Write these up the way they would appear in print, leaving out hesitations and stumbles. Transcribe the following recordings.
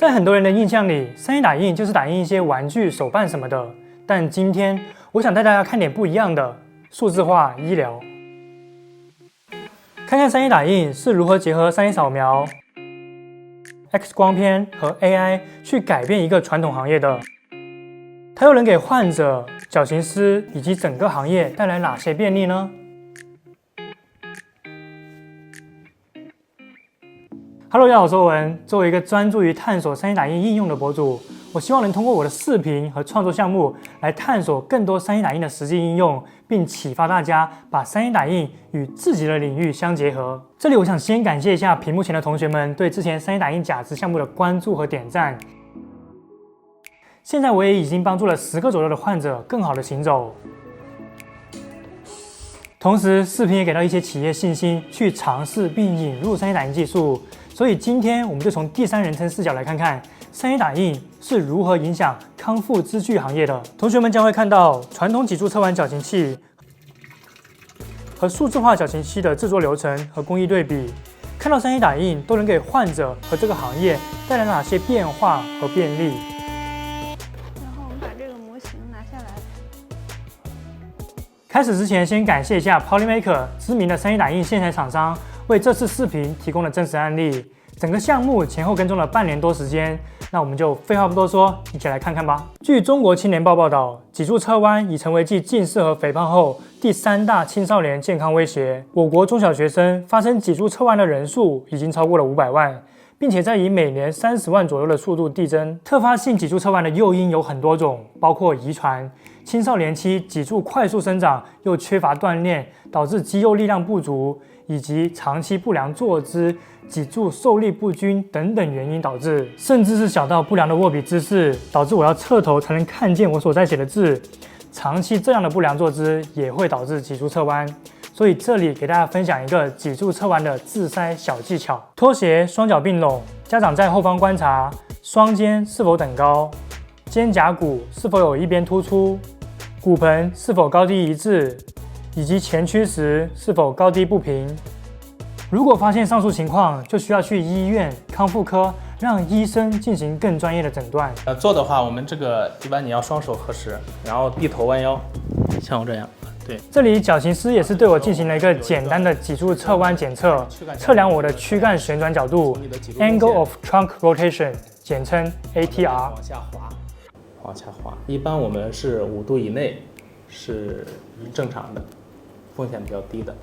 在很多人的印象里，3D 打印就是打印一些玩具、手办什么的。但今天我想带大家看点不一样的数字化医疗，看看3D 打印是如何结合3D 扫描、X 光片和 AI 去改变一个传统行业的。它又能给患者、矫形师以及整个行业带来哪些便利呢？Hello， 大家好，我是欧文。作为一个专注于探索3D 打印应用的博主，我希望能通过我的视频和创作项目来探索更多3D 打印的实际应用，并启发大家把3D 打印与自己的领域相结合。这里我想先感谢一下屏幕前的同学们对之前3D 打印假肢项目的关注和点赞。现在我也已经帮助了10个左右的患者更好的行走。同时，视频也给到一些企业信心，去尝试并引入3D 打印技术。所以今天我们就从第三人称视角来看看3D 打印是如何影响康复支具行业的。同学们将会看到传统脊柱侧弯矫形器和数字化矫形器的制作流程和工艺对比，看到3D 打印都能给患者和这个行业带来哪些变化和便利。然后我们把这个模型拿下来。开始之前，先感谢一下 Polymaker 知名的3D 打印线材厂商为这次视频提供了真实案例。整个项目前后跟踪了半年多时间，那我们就废话不多说，一起来看看吧。据中国青年报报道，脊柱侧弯已成为继近视和肥胖后第3大青少年健康威胁。我国中小学生发生脊柱侧弯的人数已经超过了500万，并且在以每年30万左右的速度递增。特发性脊柱侧弯的诱因有很多种，包括遗传、青少年期脊柱快速生长又缺乏锻炼，导致肌肉力量不足，以及长期不良坐姿、脊柱受力不均等等原因导致，甚至是小到不良的握笔姿势，导致我要侧头才能看见我所在写的字。长期这样的不良坐姿也会导致脊柱侧弯。所以这里给大家分享一个脊柱侧弯的自筛小技巧：拖鞋双脚并拢，家长在后方观察双肩是否等高，肩胛骨是否有一边突出，骨盆是否高低一致，以及前屈时是否高低不平。如果发现上述情况，就需要去医院康复科，让医生进行更专业的诊断。做的话，我们这个一般你要双手合十，然后低头弯腰，像我这样。对，这里矫形师也是对我进行了一个简单的脊柱侧弯检测，测量我的躯干旋转角度 （Angle of Trunk Rotation）， 简称 ATR。往下滑，往下滑。一般我们是5度以内是正常的，风险比较低的。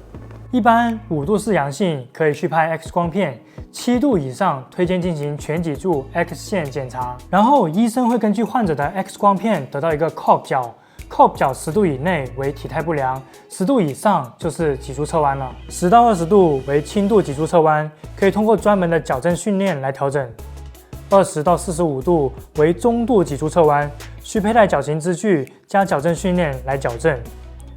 一般5度是阳性，可以去拍 X 光片；7度以上推荐进行全脊柱 X 线检查。然后医生会根据患者的 X 光片得到一个 COP 角，COP 角10度以内为体态不良，10度以上就是脊柱侧弯了。10到20度为轻度脊柱侧弯，可以通过专门的矫正训练来调整。20到45度为中度脊柱侧弯，需佩戴矫形支具加矫正训练来矫正。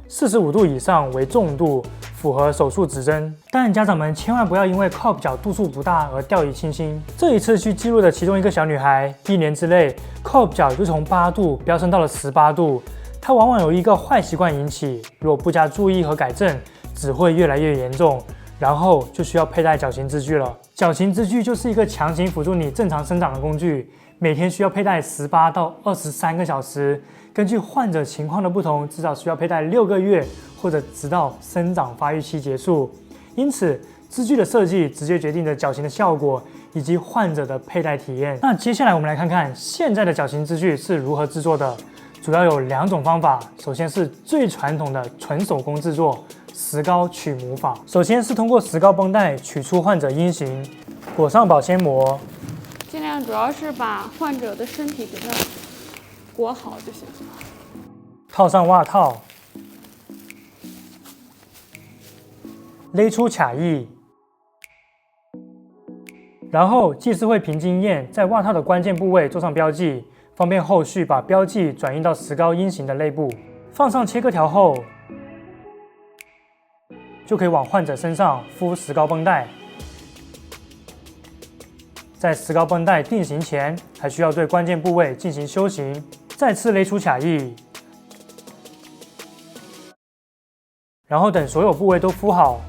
45度以上为重度，符合手术指针。但家长们千万不要因为 COP 角度数不大而掉以轻心。这一次去记录的其中一个小女孩，1年之内 COP 角就从8度飙升到了18度。它往往由一个坏习惯引起，如果不加注意和改正，只会越来越严重，然后就需要佩戴矫形支具了。矫形支具就是一个强行辅助你正常生长的工具，每天需要佩戴18到23个小时。根据患者情况的不同，至少需要佩戴6个月，或者直到生长发育期结束。因此，支具的设计直接决定着矫形的效果以及患者的佩戴体验。那接下来我们来看看现在的矫形支具是如何制作的，主要有2种方法。首先是最传统的纯手工制作石膏取模法。首先是通过石膏绷带取出患者阴形，裹上保鲜膜，尽量主要是把患者的身体给它裹好就行了。套上袜套，勒出卡翼，然后技师会凭经验在袜套的关键部位做上标记，方便后续把标记转印到石膏阴形的内部。放上切割条后，就可以往患者身上敷石膏绷带。在石膏绷带定型前，还需要对关键部位进行修形，再次勒出卡翼，然后等所有部位都敷好，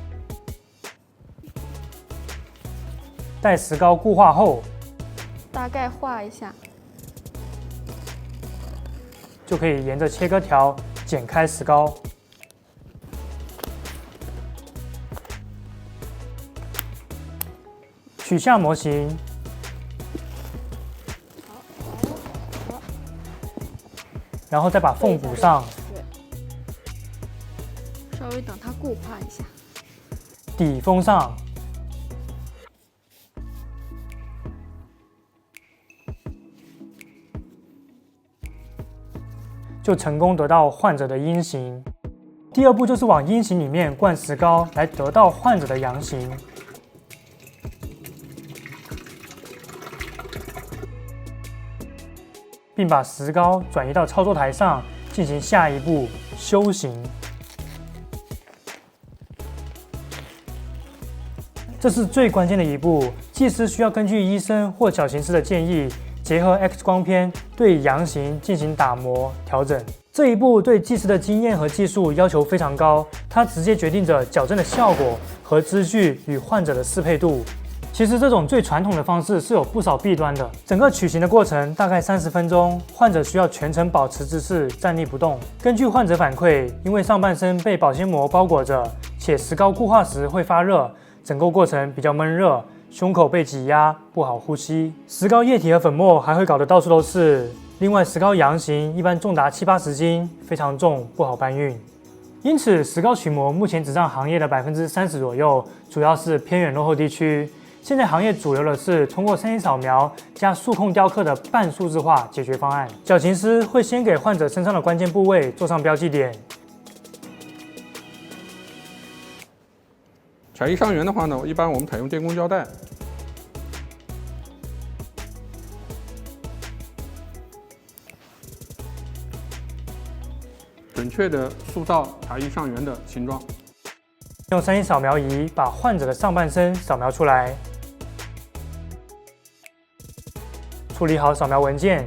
待石膏固化后，大大概画一下。就可以沿着切割条剪开石膏。取下模型，然后再把缝补上，对，稍微等它固化一下。底封上。就成功得到患者的阴型。第二步就是往阴型里面灌石膏，来得到患者的阳型。并把石膏转移到操作台上，进行下一步修形。这是最关键的一步，技师需要根据医生或矫形师的建议，结合 X 光片对阳型进行打磨调整。这一步对技师的经验和技术要求非常高，它直接决定着矫正的效果和支距与患者的适配度。其实这种最传统的方式是有不少弊端的。整个取形的过程大概30分钟，患者需要全程保持姿势，站立不动。根据患者反馈，因为上半身被保鲜膜包裹着，且石膏固化时会发热，整个过程比较闷热，胸口被挤压，不好呼吸。石膏液体和粉末还会搞得到处都是。另外，石膏阳型一般重达70-80斤，非常重，不好搬运。因此，石膏取模目前只占行业的30%左右，主要是偏远落后地区。现在行业主流的是通过3D 扫描加数控雕刻的半数字化解决方案。矫形师会先给患者身上的关键部位做上标记点。假一伤员的话呢，一般我们采用电工胶带，准确地塑造假一伤员的形状。用3D 扫描仪把患者的上半身扫描出来。处理好扫描文件，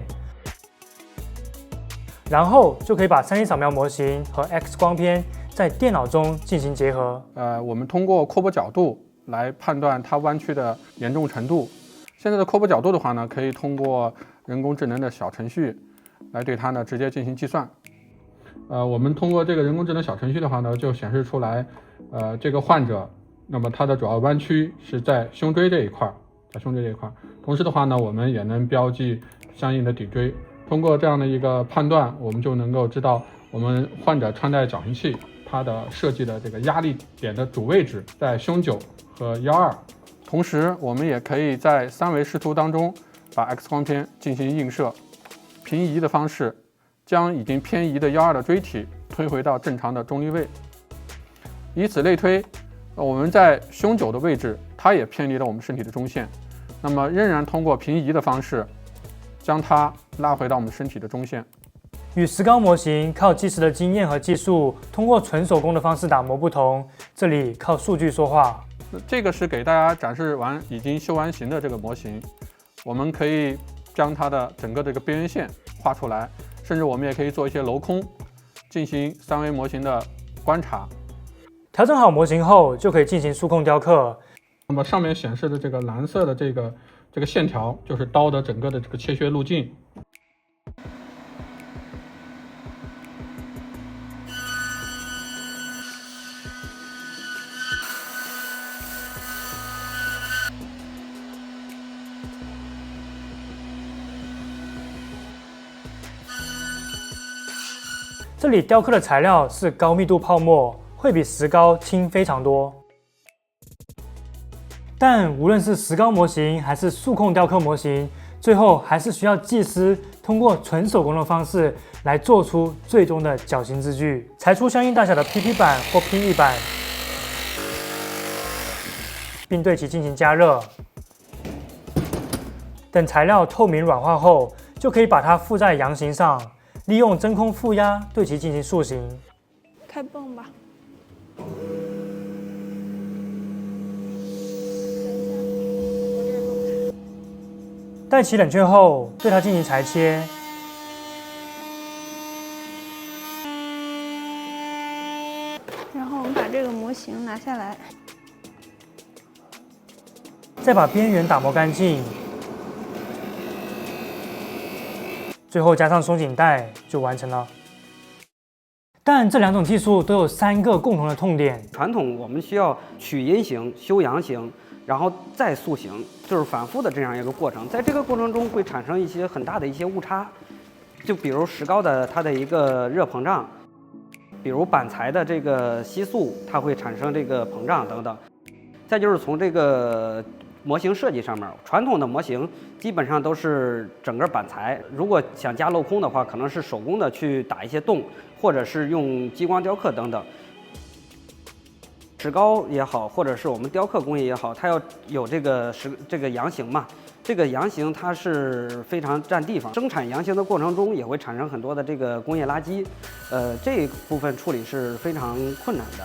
然后就可以把3D 扫描模型和 X 光片在电脑中进行结合。我们通过扩波角度来判断它弯曲的严重程度。现在的扩波角度的话呢，可以通过人工智能的小程序来对它呢直接进行计算。我们通过这个人工智能小程序的话呢，就显示出来，这个患者，那么它的主要弯曲是在胸椎这一块。同时的话呢，我们也能标记相应的骶椎。通过这样的一个判断，我们就能够知道我们患者穿戴矫形器它的设计的这个压力点的主位置在胸9和1/2。同时，我们也可以在3维视图当中把 X 光片进行映射，平移的方式将已经偏移的1/2的椎体推回到正常的中立位。以此类推，我们在胸9的位置，它也偏离了我们身体的中线。那么仍然通过平移的方式，将它拉回到我们身体的中线。与石膏模型靠技师的经验和技术，通过纯手工的方式打磨不同，这里靠数据说话。这个是给大家展示完已经修完形的这个模型，我们可以将它的整个这个边缘线画出来，甚至我们也可以做一些镂空，进行3维模型的观察。调整好模型后，就可以进行数控雕刻。那么上面显示的这个蓝色的这个线条，就是刀的整个的这个切削路径。这里雕刻的材料是高密度泡沫，会比石膏轻非常多。但无论是石膏模型还是数控雕刻模型，最后还是需要技师通过纯手工的方式来做出最终的矫形之具，裁出相应大小的 PP 板或 PE 板，并对其进行加热。等材料透明软化后，就可以把它附在阳型上，利用真空负压对其进行塑形。开泵吧。待其冷却后，对它进行裁切。然后我们把这个模型拿下来，再把边缘打磨干净。最后加上松紧带就完成了。但这2种技术都有3个共同的痛点。传统我们需要取阴形、修阳形，然后再塑形，就是反复的这样一个过程。在这个过程中会产生一些很大的一些误差，就比如石膏的它的一个热膨胀，比如板材的这个吸塑，它会产生这个膨胀等等。再就是从这个模型设计上面，传统的模型基本上都是整个板材，如果想加镂空的话，可能是手工的去打一些洞，或者是用激光雕刻等等。石膏也好，或者是我们雕刻工艺也好，它要有这个阳形嘛，这个阳形它是非常占地方，生产阳形的过程中也会产生很多的这个工业垃圾，这一部分处理是非常困难的。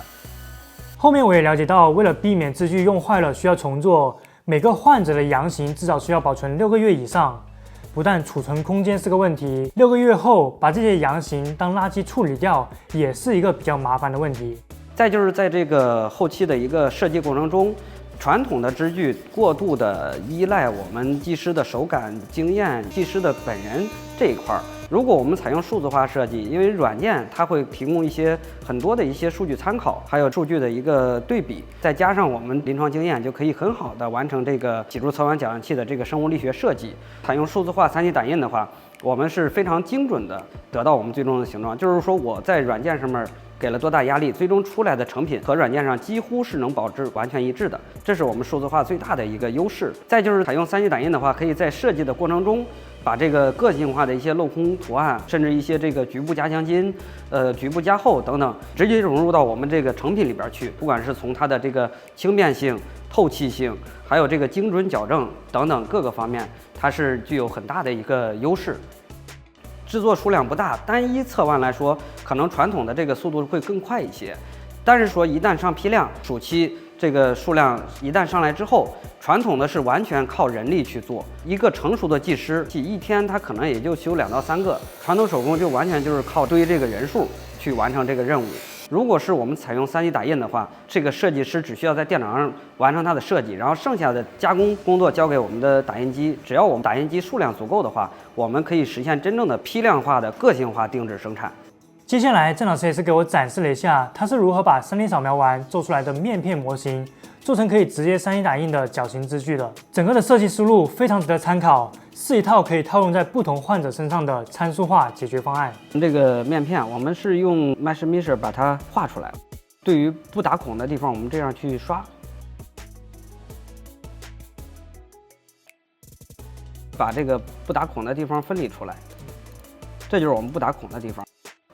后面我也了解到，为了避免支具用坏了需要重做，每个患者的阳型至少需要保存6个月以上。不但储存空间是个问题，6个月后把这些阳型当垃圾处理掉，也是一个比较麻烦的问题。再就是在这个后期的一个设计过程中，传统的支具过度的依赖我们技师的手感经验、技师的本人这一块儿。如果我们采用数字化设计，因为软件它会提供很多的一些数据参考，还有数据的一个对比，再加上我们临床经验，就可以很好的完成这个脊柱侧弯矫正器的这个生物力学设计。采用数字化3D 打印的话，我们是非常精准的得到我们最终的形状。就是说我在软件上面给了多大压力，最终出来的成品和软件上几乎是能保持完全一致的，这是我们数字化最大的一个优势。再就是采用3D 打印的话，可以在设计的过程中，把这个个性化的一些镂空图案，甚至一些这个局部加强筋、局部加厚等等，直接融入到我们这个成品里边去。不管是从它的这个轻便性、透气性，还有这个精准矫正等等各个方面，它是具有很大的一个优势。制作数量不大，单一侧弯来说，可能传统的这个速度会更快一些。但是说一旦上批量，暑期这个数量一旦上来之后，传统的是完全靠人力去做。一个成熟的技师，一天他可能也就修2到3个，传统手工就完全就是靠堆这个人数去完成这个任务。如果是我们采用3D 打印的话，这个设计师只需要在电脑上完成它的设计，然后剩下的加工工作交给我们的打印机。只要我们打印机数量足够的话，我们可以实现真正的批量化的个性化定制生产。接下来郑老师也是给我展示了一下他是如何把 3D 扫描完做出来的面片模型做成可以直接 3D 打印的矫形支具的。整个的设计思路非常值得参考，是一套可以套用在不同患者身上的参数化解决方案。这个面片我们是用 Mesh Misher 把它画出来，对于不打孔的地方我们这样去刷，把这个不打孔的地方分离出来，这就是我们不打孔的地方。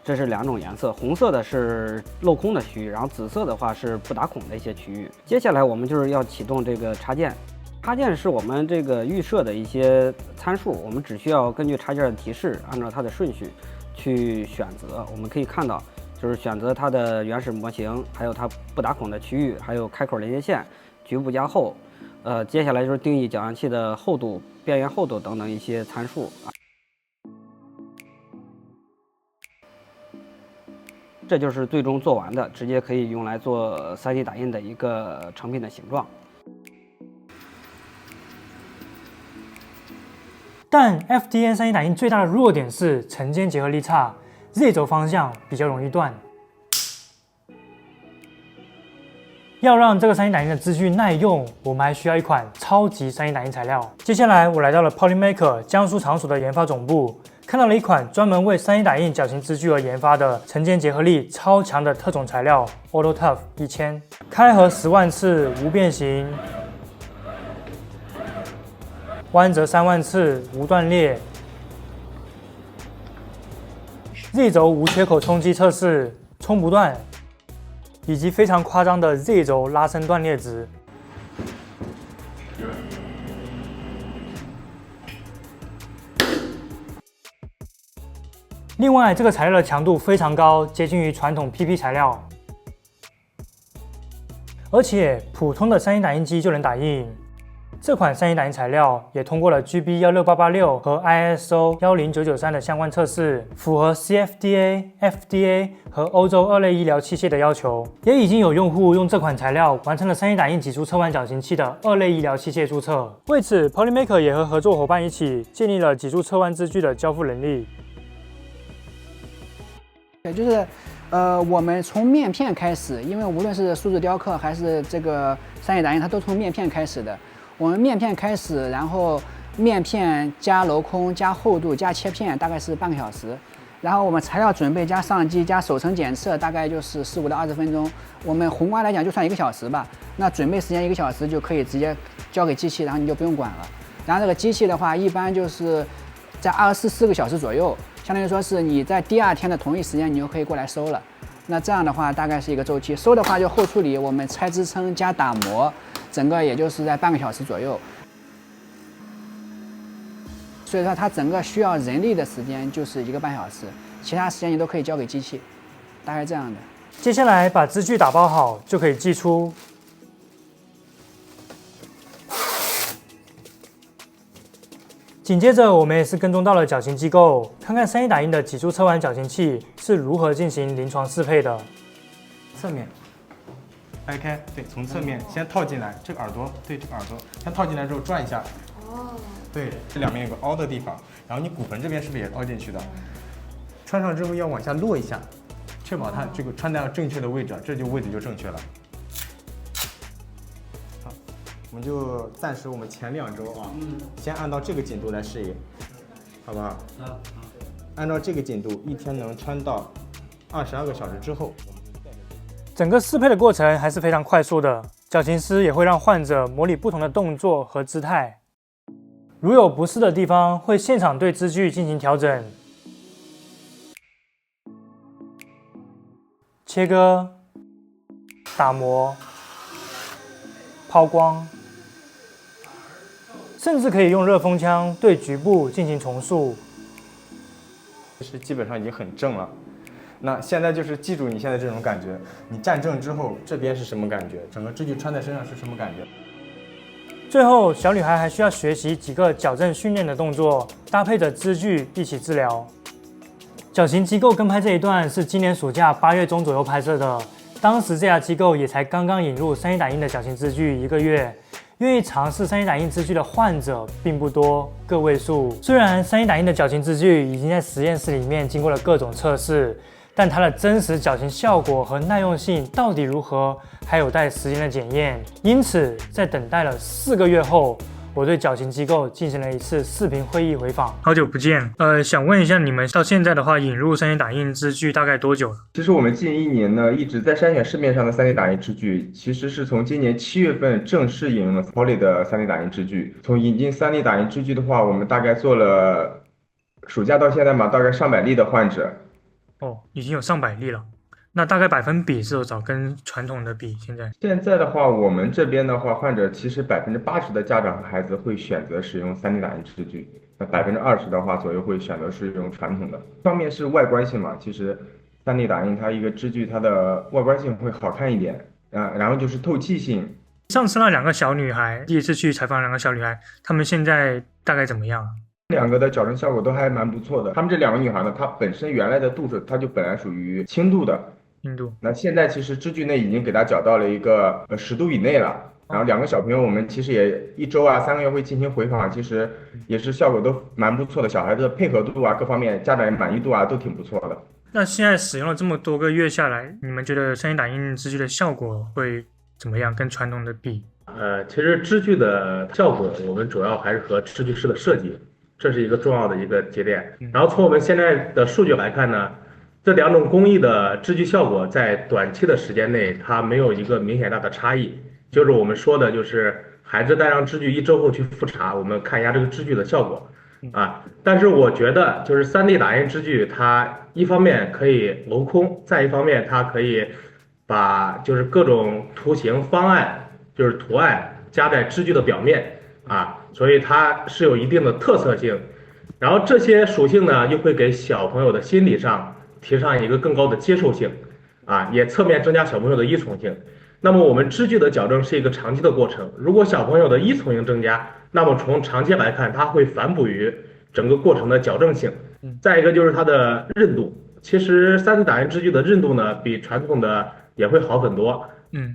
这是2种颜色，红色的是镂空的区域，然后紫色的话是不打孔的一些区域。接下来我们就是要启动这个插件，插件是我们这个预设的一些参数，我们只需要根据插件的提示，按照它的顺序去选择。我们可以看到，就是选择它的原始模型，还有它不打孔的区域，还有开口连接线、局部加厚。接下来就是定义矫正器的厚度、边缘厚度等等一些参数。这就是最终做完的，直接可以用来做3D 打印的一个成品的形状。但 FDM 3D 打印最大的弱点是层间结合力差 ，Z 轴方向比较容易断。要让这个3D 打印的支具耐用，我们还需要一款超级3D 打印材料。接下来我来到了 Polymaker 江苏常熟的研发总部，看到了一款专门为3D 打印矫形支具而研发的层间结合力超强的特种材料 AutoTough 1000，开合10万次无变形，弯折3万次无断裂，Z 轴无缺口冲击测试，冲不断。以及非常夸张的 Z 轴拉伸断裂值。另外，这个材料的强度非常高，接近于传统 PP 材料，而且普通的3D 打印机就能打印。这款 3D 打印材料也通过了 GB16886和 ISO 10993的相关测试，符合 CFDA、FDA 和欧洲二类医疗器械的要求。也已经有用户用这款材料完成了 3D 打印脊柱侧弯矫形器的二类医疗器械注册。为此 ，Polymaker 也和合作伙伴一起建立了脊柱侧弯支具的交付能力。对，就是我们从面片开始，因为无论是数字雕刻还是这个3D 打印，它都从面片开始的。我们面片开始，然后面片加镂空加厚度加切片，大概是半个小时。然后我们材料准备加上机加手层检测，大概就是15到20分钟。我们宏观来讲就算1个小时吧。那准备时间1个小时就可以直接交给机器，然后你就不用管了。然后这个机器的话，一般就是在24个小时左右，相当于说是你在第2天的同一时间你就可以过来收了。那这样的话大概是一个周期。收的话就后处理，我们拆支撑加打磨，整个也就是在半个小时左右。所以说它整个需要人力的时间就是1个半小时，其他时间你都可以交给机器，大概这样的。接下来把支具打包好就可以寄出。紧接着，我们也是跟踪到了矫形机构，看看3D 打印的脊柱侧弯矫形器是如何进行临床适配的。侧面掰开，对，从侧面先套进来，这个耳朵，对，这个耳朵先套进来之后转一下。哦。对，这两边有个凹的地方，然后你骨盆这边是不是也凹进去的？穿上之后要往下落一下，确保它这个穿在正确的位置，这就位置就正确了。好，我们就暂时我们前2周啊，先按照这个紧度来适应，好不好？按照这个紧度，1天能穿到22个小时之后。整个适配的过程还是非常快速的，矫形师也会让患者模拟不同的动作和姿态，如有不适的地方，会现场对支具进行调整、切割、打磨、抛光，甚至可以用热风枪对局部进行重塑。其实基本上已经很正了。那现在就是记住你现在这种感觉，你站正之后这边是什么感觉，整个支具穿在身上是什么感觉。最后，小女孩还需要学习几个矫正训练的动作，搭配着支具一起治疗。矫形机构跟拍这一段是今年暑假8月中左右拍摄的，当时这家机构也才刚刚引入3D 打印的矫形支具1个月，愿意尝试3D 打印支具的患者并不多，个位数。虽然3D 打印的矫形支具已经在实验室里面经过了各种测试，但它的真实矫形效果和耐用性到底如何，还有待时间的检验。因此，在等待了4个月后，我对矫形机构进行了一次视频会议回访。好久不见，想问一下，你们到现在的话，引入3D 打印支具大概多久了？其实我们近1年呢，一直在筛选市面上的3D 打印支具，其实是从今年7月份正式引用了 Poly 的3D 打印支具。从引进3D 打印支具的话，我们大概做了暑假到现在嘛，大概上百例的患者。哦，已经有上百例了。那大概百分比是多少？跟传统的比，现在的话，我们这边的话，患者其实80%的家长和孩子会选择使用3D 打印支具，那20%的话左右会选择使用传统的。方面是外观性嘛，其实3D 打印它一个支具它的外观性会好看一点，然后就是透气性。上次那2个小女孩，第一次去采访2个小女孩，她们现在大概怎么样？2个的矫正效果都还蛮不错的。她们这2个女孩呢，她本身原来的度数，它就本来属于轻度的。那现在其实支具内已经给她矫到了一个10度以内了。然后2个小朋友，我们其实也1周啊3个月会进行回访，其实也是效果都蛮不错的。小孩子的配合度啊，各方面家长满意度啊都挺不错的。那现在使用了这么多个月下来，你们觉得3D 打印支具的效果会怎么样？跟传统的比？其实支具的效果，我们主要还是和支具师的设计。这是一个重要的一个节点。然后从我们现在的数据来看呢，这2种工艺的支具效果在短期的时间内，它没有一个明显大的差异。就是我们说的，就是孩子带上支具1周后去复查，我们看一下这个支具的效果啊。但是我觉得，就是3D 打印支具，它一方面可以镂空，再一方面它可以把就是各种图形方案，就是图案加在支具的表面啊。所以它是有一定的特色性，然后这些属性呢，又会给小朋友的心理上提上一个更高的接受性，啊，也侧面增加小朋友的依从性。那么我们支距的矫正是一个长期的过程，如果小朋友的依从性增加，那么从长期来看，它会反哺于整个过程的矫正性。再一个就是它的韧度，其实3D 打印支距的韧度呢，比传统的也会好很多。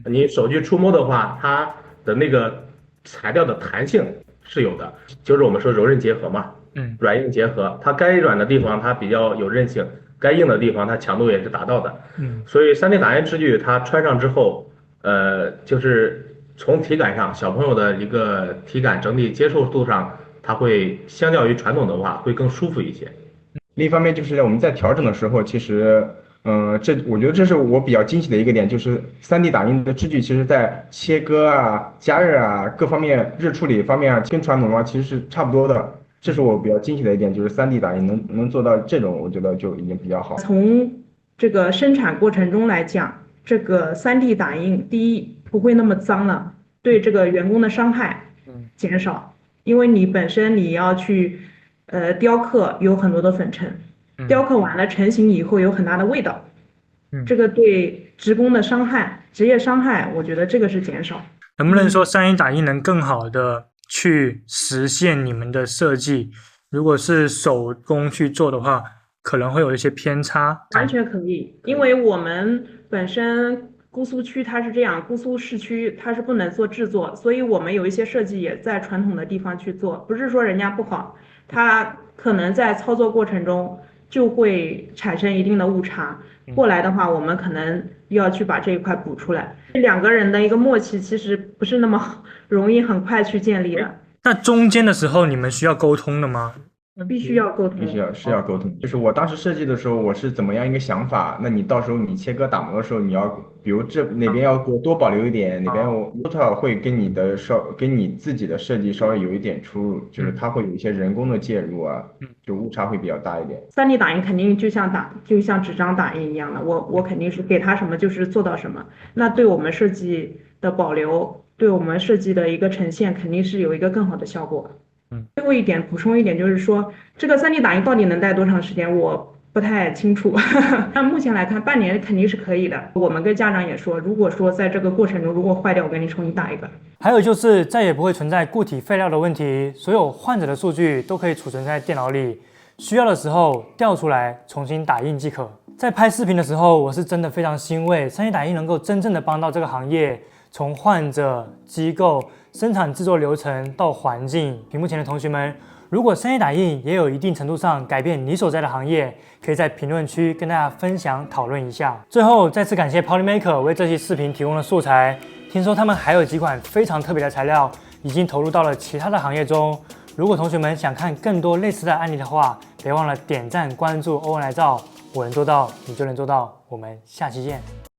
你手去触摸的话，它的那个材料的弹性是有的，就是我们说柔韧结合嘛，软硬结合，它该软的地方它比较有韧性，该硬的地方它强度也是达到的。所以3D 打印支距它穿上之后，就是从体感上，小朋友的一个体感整体接受度上，它会相较于传统的话会更舒服一些。另一方面就是我们在调整的时候，其实，我觉得这是我比较惊喜的一个点，就是 3D 打印的支距，其实在切割啊、加热啊各方面、热处理方面啊，跟传统的话其实是差不多的。这是我比较惊喜的一点，就是 3D 打印能做到这种，我觉得就已经比较好。从这个生产过程中来讲，这个3D 打印，第一不会那么脏了，对这个员工的伤害减少，因为你本身你要去雕刻有很多的粉尘，雕刻完了成型以后有很大的味道，这个对职工的伤害、职业伤害，我觉得这个是减少。能不能说3D 打印能更好的去实现你们的设计？如果是手工去做的话，可能会有一些偏差。完全可以，因为我们本身姑苏区它是这样，姑苏市区它是不能做制作，所以我们有一些设计也在传统的地方去做，不是说人家不好，它可能在操作过程中就会产生一定的误差。过来的话，我们可能要去把这一块补出来。2个人的一个默契其实不是那么容易很快去建立的。那中间的时候你们需要沟通的吗？必须要沟通，是要沟通。就是我当时设计的时候，我是怎么样一个想法，那你到时候你切割打磨的时候，你要比如这哪边要给我多保留一点，哪边我多少会跟你自己的设计稍微有一点出入，就是它会有一些人工的介入啊，就误差会比较大一点。3D 打印肯定就像纸张打印一样的，我肯定是给它什么就是做到什么，那对我们设计的保留，对我们设计的一个呈现，肯定是有一个更好的效果。最后一点补充一点，就是说这个3D 打印到底能待多长时间，我不太清楚。但目前来看，半年肯定是可以的。我们跟家长也说，如果说在这个过程中如果坏掉，我给你重新打一个。还有就是再也不会存在固体废料的问题，所有患者的数据都可以储存在电脑里，需要的时候调出来重新打印即可。在拍视频的时候，我是真的非常欣慰，3D 打印能够真正的帮到这个行业，从患者、机构、生产制作流程到环境。屏幕前的同学们，如果3D 打印也有一定程度上改变你所在的行业，可以在评论区跟大家分享讨论一下。最后再次感谢 Polymaker 为这期视频提供的素材，听说他们还有几款非常特别的材料已经投入到了其他的行业中。如果同学们想看更多类似的案例的话，别忘了点赞关注欧文来造，我能做到你就能做到，我们下期见。